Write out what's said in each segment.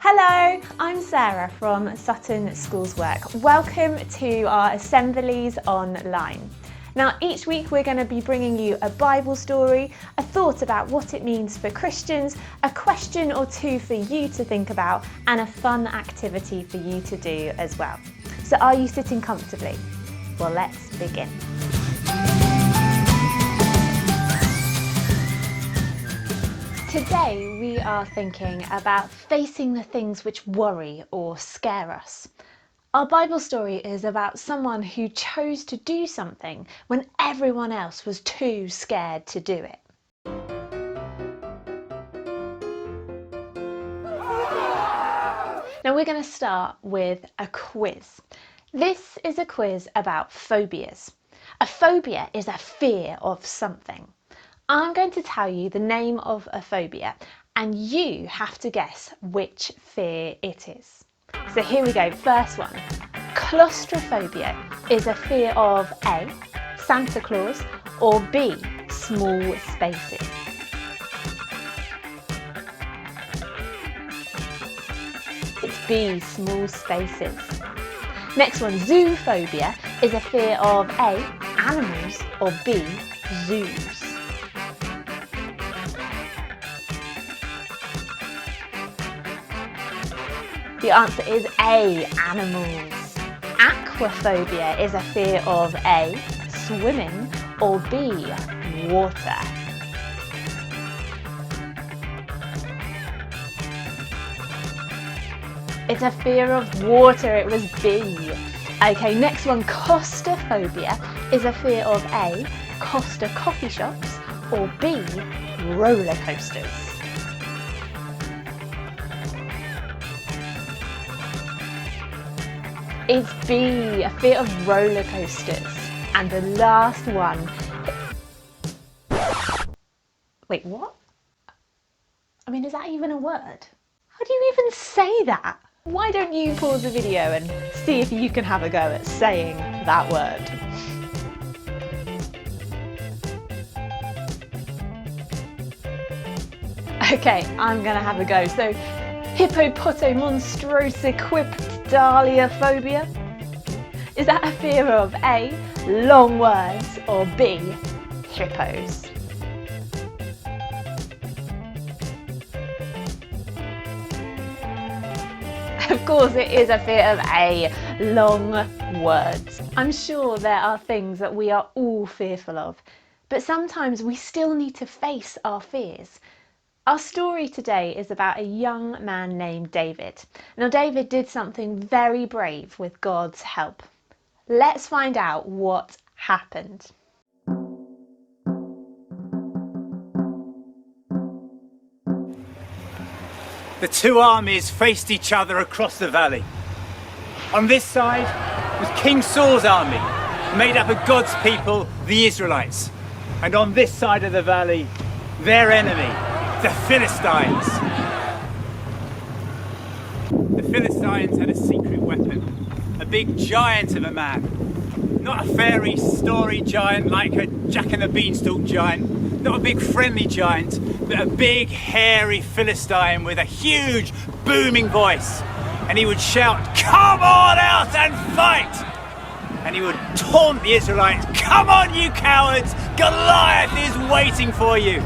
Hello, I'm Sarah from Sutton Schoolswork. Welcome to our Assemblies Online. Now, each week we're going to be bringing you a Bible story, a thought about what it means for Christians, a question or two for you to think about, and a fun activity for you to do as well. So are you sitting comfortably? Well, let's begin. Today we are thinking about facing the things which worry or scare us. Our Bible story is about someone who chose to do something when everyone else was too scared to do it. Now we're going to start with a quiz. This is a quiz about phobias. A phobia is a fear of something. I'm going to tell you the name of a phobia and you have to guess which fear it is. So here we go, first one. Claustrophobia is a fear of A, Santa Claus, or B, small spaces. It's B, small spaces. Next one, zoophobia is a fear of A, animals, or B, zoos. The answer is A, animals. Aquaphobia is a fear of A, swimming, or B, water. It's a fear of water, it was B. Okay, next one, costophobia is a fear of A, Costa coffee shops, or B, roller coasters. It's B, a fear of roller coasters. And the last one. Wait, what? I mean, is that even a word? How do you even say that? Why don't you pause the video and see if you can have a go at saying that word? Okay, I'm gonna have a go. So, hippopotomonstrosequipedaliaphobia? Is that a fear of A, long words, or B, hippos? Of course it is a fear of A, long words. I'm sure there are things that we are all fearful of, but sometimes we still need to face our fears. Our story today is about a young man named David. Now, David did something very brave with God's help. Let's find out what happened. The two armies faced each other across the valley. On this side was King Saul's army, made up of God's people, the Israelites. And on this side of the valley, their enemy, the Philistines. The Philistines had a secret weapon, a big giant of a man. Not a fairy story giant like a Jack and the Beanstalk giant, not a big friendly giant, but a big hairy Philistine with a huge booming voice. And he would shout, "Come on out and fight!" And he would taunt the Israelites, "Come on you cowards, Goliath is waiting for you."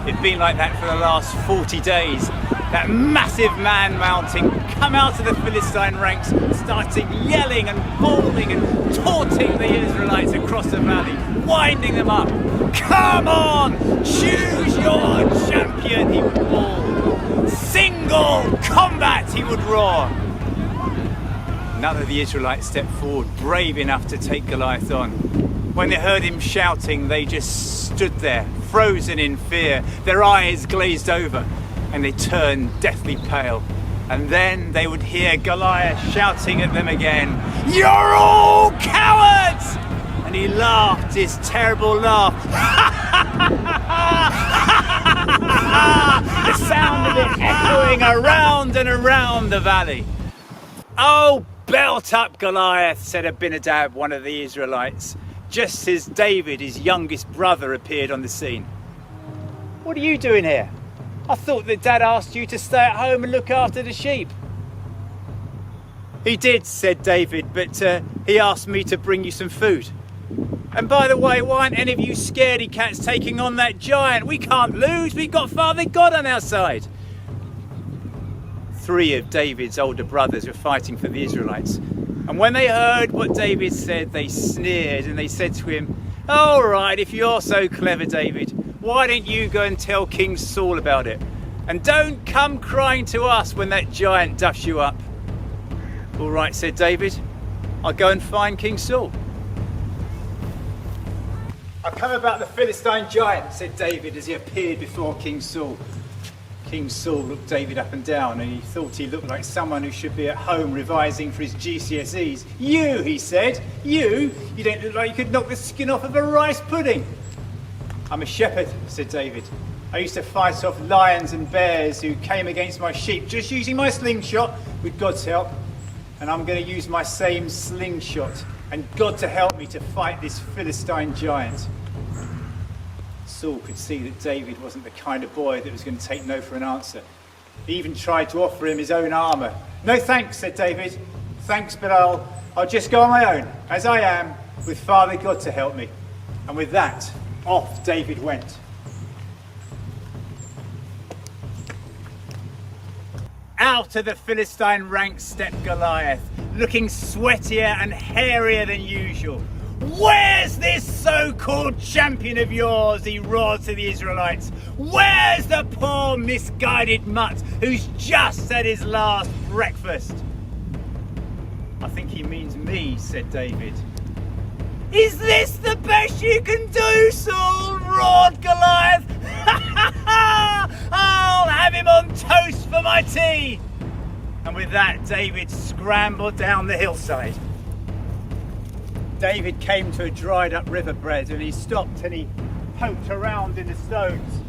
It'd been like that for the last 40 days. That massive man mountain come out of the Philistine ranks, started yelling and bawling and taunting the Israelites across the valley, winding them up. "Come on, choose your champion," he would bawl. "Single combat," he would roar. None of the Israelites stepped forward, brave enough to take Goliath on. When they heard him shouting, they just stood there, frozen in fear, their eyes glazed over, and they turned deathly pale. And then they would hear Goliath shouting at them again, "You're all cowards!" And he laughed his terrible laugh. The sound of it echoing around and around the valley. "Oh, belt up, Goliath," said Abinadab, one of the Israelites, just as David, his youngest brother, appeared on the scene. "What are you doing here?" I thought that Dad asked you to stay at home and look after the sheep. He did, said David, but he asked me to bring you some food. And by the way, why aren't any of you scaredy cats taking on that giant? We can't lose, we've got Father God on our side. 3 of David's older brothers were fighting for the Israelites. And when they heard what David said, they sneered and they said to him, "All right, if you're so clever, David, why don't you go and tell King Saul about it? And don't come crying to us when that giant duffs you up." "All right," said David, "I'll go and find King Saul." "I've come about the Philistine giant," said David as he appeared before King Saul. King Saul looked David up and down and he thought he looked like someone who should be at home revising for his GCSEs. "You," he said, you don't look like you could knock the skin off of a rice pudding." "I'm a shepherd," said David. "I used to fight off lions and bears who came against my sheep just using my slingshot with God's help. And I'm going to use my same slingshot and God to help me to fight this Philistine giant." Saul could see that David wasn't the kind of boy that was going to take no for an answer. He even tried to offer him his own armour. "No thanks," said David. "Thanks, but I'll just go on my own, as I am, with Father God to help me." And with that, off David went. Out of the Philistine ranks stepped Goliath, looking sweatier and hairier than usual. "Where's this so-called champion of yours?" he roared to the Israelites. "Where's the poor misguided mutt who's just had his last breakfast?" "I think he means me," said David. "Is this the best you can do, Saul?" roared Goliath. "I'll have him on toast for my tea." And with that, David scrambled down the hillside. David came to a dried up riverbed and he stopped and he poked around in the stones.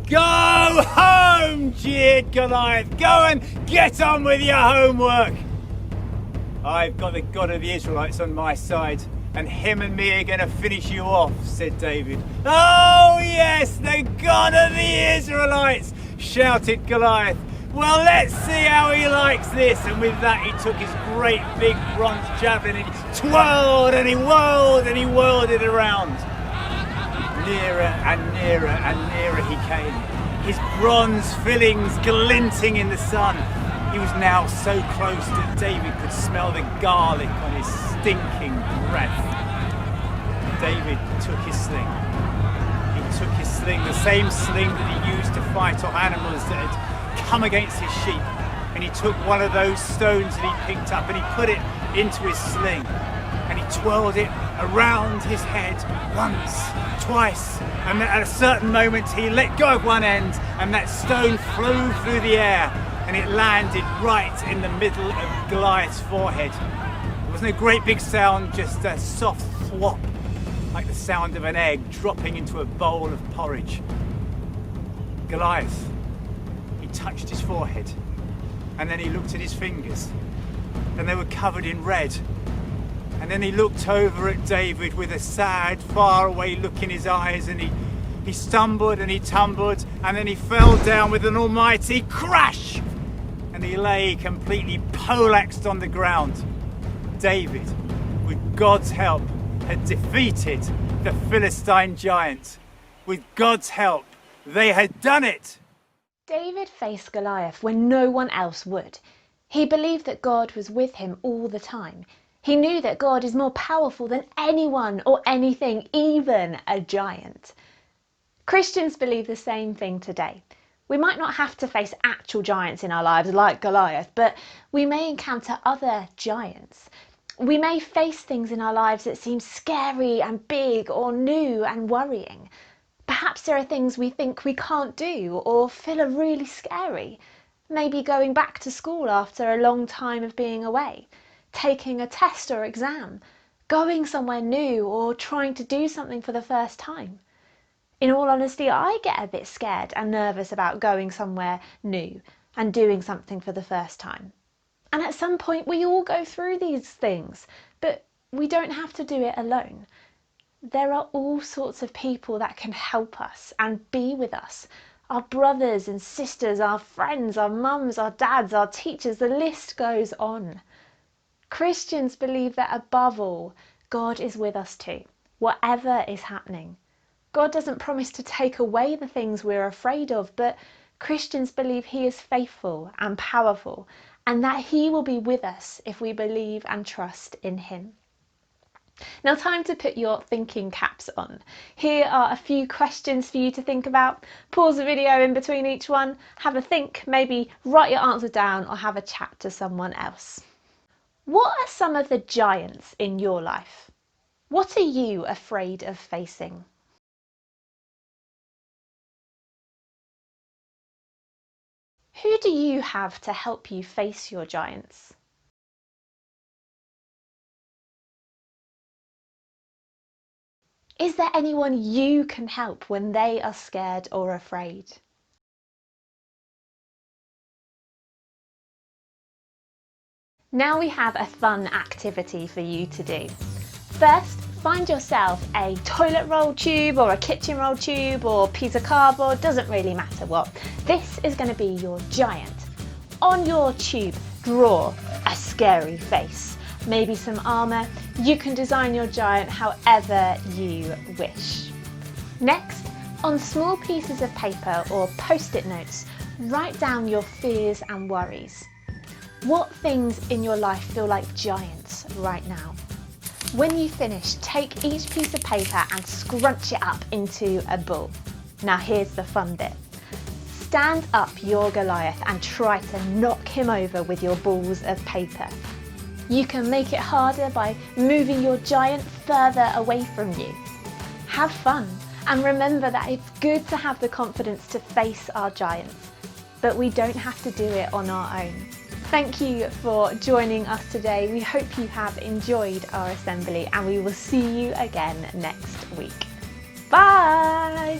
"Go home," jeered Goliath. "Go and get on with your homework." "I've got the God of the Israelites on my side, and him and me are going to finish you off," said David. "Oh yes, the God of the Israelites," shouted Goliath. "Well, let's see how he likes this." And with that, he took his great big bronze javelin and he twirled and he whirled and he whirled it around. Nearer and nearer and nearer he came, his bronze fillings glinting in the sun. He was now so close that David could smell the garlic on his stinking breath. David took his sling. He took his sling, the same sling that he used to fight off animals that had come against his sheep, and he took one of those stones that he picked up and he put it into his sling and he twirled it around his head once, twice, and at a certain moment he let go of one end and that stone flew through the air and it landed right in the middle of Goliath's forehead. There was no great big sound, just a soft thwop, like the sound of an egg dropping into a bowl of porridge. Goliath, he touched his forehead and then he looked at his fingers and they were covered in red. And then he looked over at David with a sad, faraway look in his eyes, and he stumbled and he tumbled and then he fell down with an almighty crash and he lay completely poleaxed on the ground. David, with God's help, had defeated the Philistine giant. With God's help, they had done it. David faced Goliath when no one else would. He believed that God was with him all the time. He knew that God is more powerful than anyone or anything, even a giant. Christians believe the same thing today. We might not have to face actual giants in our lives like Goliath, but we may encounter other giants. We may face things in our lives that seem scary and big or new and worrying. Perhaps there are things we think we can't do or feel are really scary. Maybe going back to school after a long time of being away, taking a test or exam, going somewhere new or trying to do something for the first time. In all honesty, I get a bit scared and nervous about going somewhere new and doing something for the first time. And at some point we all go through these things, but we don't have to do it alone. There are all sorts of people that can help us and be with us Our brothers and sisters, our friends, our mums, our dads, our teachers, the list goes on. Christians believe that above all, God is with us too, whatever is happening. God doesn't promise to take away the things we're afraid of, but Christians believe He is faithful and powerful, and that He will be with us if we believe and trust in Him. Now, time to put your thinking caps on. Here are a few questions for you to think about. Pause the video in between each one, have a think, maybe write your answer down or have a chat to someone else. What are some of the giants in your life? What are you afraid of facing? Who do you have to help you face your giants? Is there anyone you can help when they are scared or afraid? Now we have a fun activity for you to do. First, find yourself a toilet roll tube or a kitchen roll tube or piece of cardboard, doesn't really matter what. This is going to be your giant. On your tube, draw a scary face, maybe some armour. You can design your giant however you wish. Next, on small pieces of paper or post-it notes, write down your fears and worries. What things in your life feel like giants right now? When you finish, take each piece of paper and scrunch it up into a ball. Now here's the fun bit. Stand up your Goliath and try to knock him over with your balls of paper. You can make it harder by moving your giant further away from you. Have fun and remember that it's good to have the confidence to face our giants, but we don't have to do it on our own. Thank you for joining us today. We hope you have enjoyed our assembly and we will see you again next week. Bye!